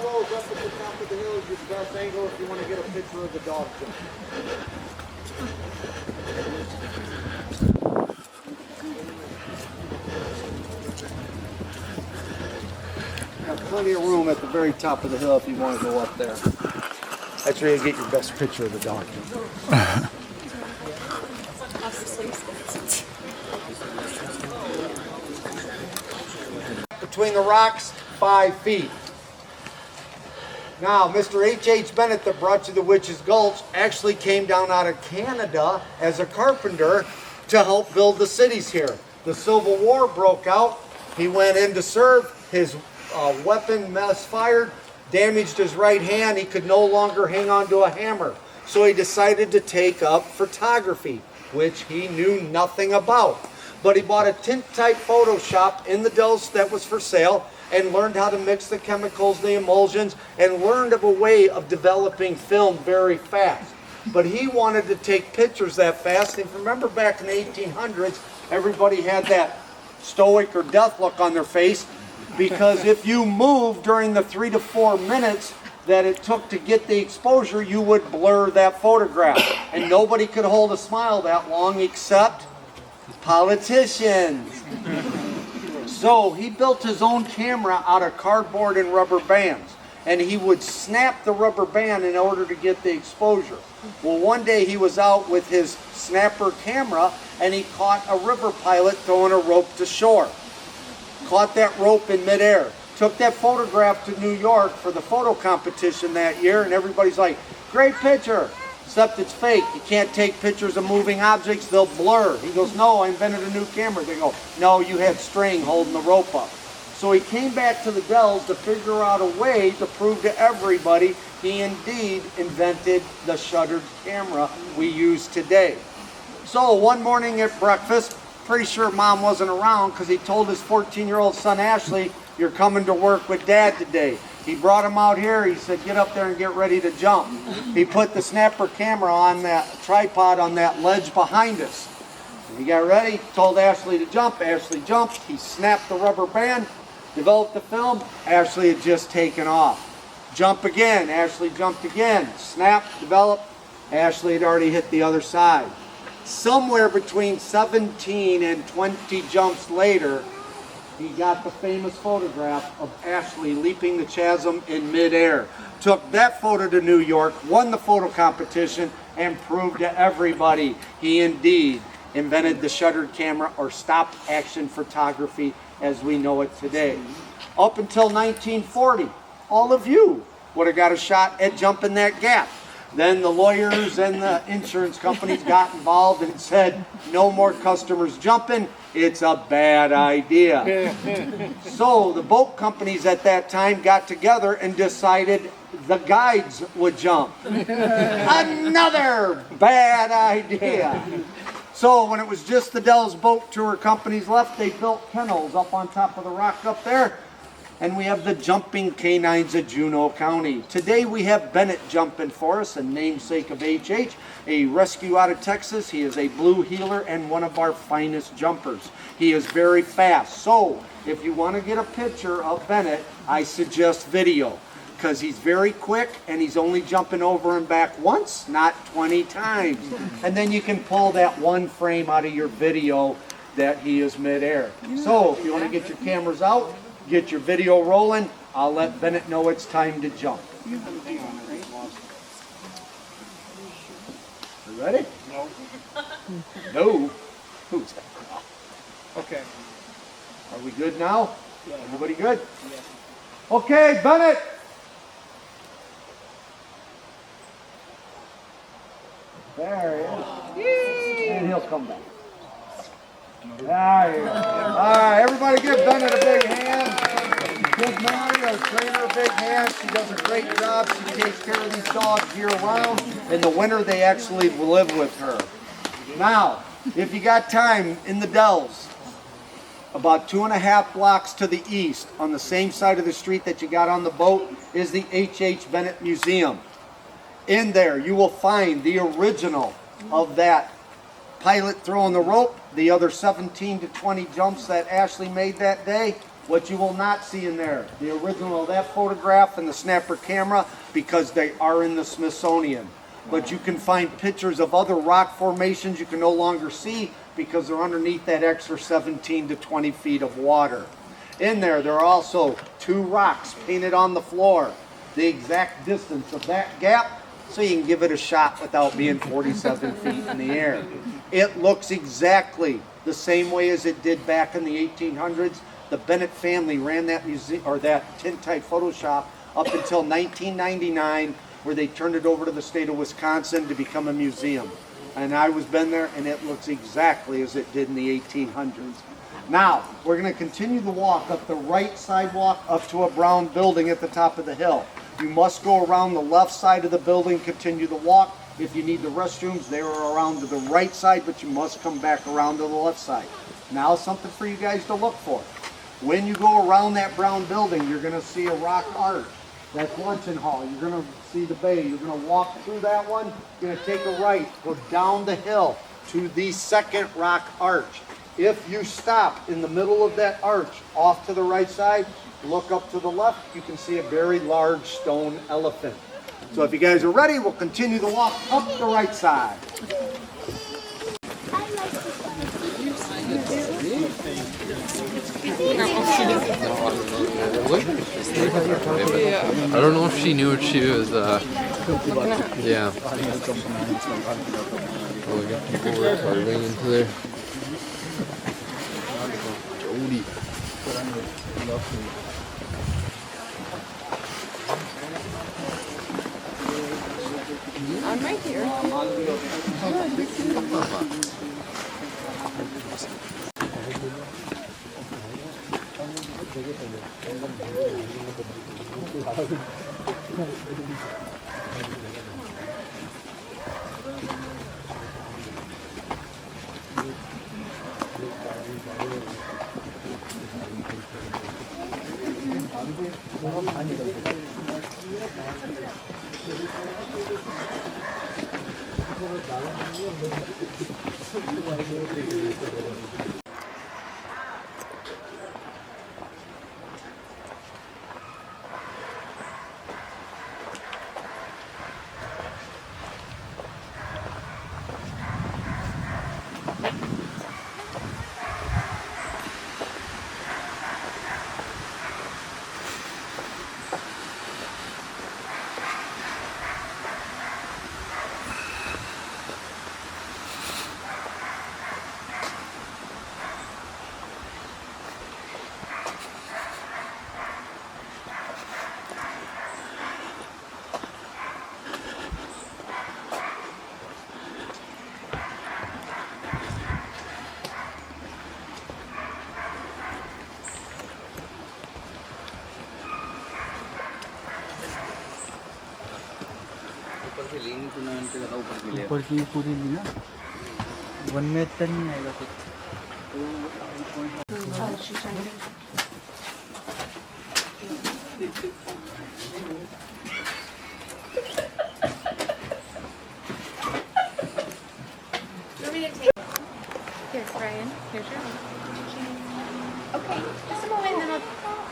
rows up at the top of the hill is your best angle if you want to get a picture of the dog jump. Got plenty of room at the very top of the hill if you want to go up there. That's where you get your best picture of the dog jump. Between the rocks, 5 feet. Now, Mr. H.H. Bennett that brought you the Witch's Gulch actually came down out of Canada as a carpenter to help build the cities here. The Civil War broke out. He went in to serve. His weapon misfired, damaged his right hand. He could no longer hang on to a hammer. So he decided to take up photography, which he knew nothing about. But he bought a tint-type photo shop in the Dells that was for sale and learned how to mix the chemicals, the emulsions, and learned of a way of developing film very fast. But he wanted to take pictures that fast. And remember back in the 1800s, everybody had that stoic or death look on their face because if you moved during the 3 to 4 minutes that it took to get the exposure, you would blur that photograph. And nobody could hold a smile that long except politicians. So he built his own camera out of cardboard and rubber bands, and he would snap the rubber band in order to get the exposure. Well, one day he was out with his snapper camera and he caught a river pilot throwing a rope to shore. Caught that rope in midair. Took that photograph to New York for the photo competition that year, and everybody's like, great picture. Except it's fake. You can't take pictures of moving objects, they'll blur. He goes, no, I invented a new camera. They go, no, you had string holding the rope up. So he came back to the Dells to figure out a way to prove to everybody he indeed invented the shuttered camera we use today. So one morning at breakfast, pretty sure Mom wasn't around because he told his 14-year-old son Ashley, you're coming to work with Dad today. He brought him out here. He said, get up there and get ready to jump. He put the snapper camera on that tripod on that ledge behind us. And he got ready, told Ashley to jump. Ashley jumped. He snapped the rubber band, developed the film. Ashley had just taken off. Jump again. Ashley jumped again. Snap, develop. Ashley had already hit the other side. Somewhere between 17 and 20 jumps later, he got the famous photograph of Ashley leaping the chasm in midair. Took that photo to New York, won the photo competition, and proved to everybody he indeed invented the shuttered camera or stop action photography as we know it today. Up until 1940, all of you would have got a shot at jumping that gap. Then the lawyers and the insurance companies got involved and said, no more customers jumping, it's a bad idea. So the boat companies at that time got together and decided the guides would jump. Another bad idea. So when it was just the Dells boat tour companies left, they built kennels up on top of the rock up there. And we have the jumping canines of Juneau County. Today we have Bennett jumping for us, a namesake of HH, a rescue out of Texas. He is a blue heeler and one of our finest jumpers. He is very fast. So if you want to get a picture of Bennett, I suggest video, because he's very quick and he's only jumping over and back once, not 20 times. And then you can pull that one frame out of your video that he is midair. So if you want to get your cameras out, get your video rolling, I'll let Bennett know it's time to jump. You ready? No. No? Who's that? Okay. Are we good now? Yeah. Everybody good? Yeah. Okay, Bennett! There he is. And he'll come back. There you go. All right, everybody give Bennett a big hand. Give Mary, our trainer, a big hand. She does a great job. She takes care of these dogs year round. In the winter, they actually live with her. Now, if you got time, in the Dells, about 2.5 blocks to the east, on the same side of the street that you got on the boat, is the H.H. Bennett Museum. In there, you will find the original of that pilot throwing the rope, the other 17 to 20 jumps that Ashley made that day. What you will not see in there, the original of that photograph and the snapper camera, because they are in the Smithsonian. But you can find pictures of other rock formations you can no longer see because they're underneath that extra 17 to 20 feet of water. In there, there are also 2 rocks painted on the floor, the exact distance of that gap, so you can give it a shot without being 47 feet in the air. It looks exactly the same way as it did back in the 1800s. The Bennett family ran that museum, or that tintype photo shop, up until 1999, where they turned it over to the state of Wisconsin to become a museum. And I was been there, and it looks exactly as it did in the 1800s. Now, we're going to continue the walk up the right sidewalk up to a brown building at the top of the hill. You must go around the left side of the building, continue the walk. If you need the restrooms, they are around to the right side, but you must come back around to the left side. Now, something for you guys to look for. When you go around that brown building, you're going to see a rock arch. That's luncheon hall. You're going to see the bay. You're going to walk through that one. You're going to take a right, go down the hill to the second rock arch. If you stop in the middle of that arch, off to the right side, look up to the left, you can see a very large stone elephant. So if you guys are ready, we'll continue the walk up the right side. I don't know if she knew what she was, yeah. Oh, we got people carving into there. Jody. I'm right here. ऊपर की पूरी ली ना 1 में इतना नहीं आएगा कुछ Here's Brian. Here's your. Okay. Just a moment, then I'll.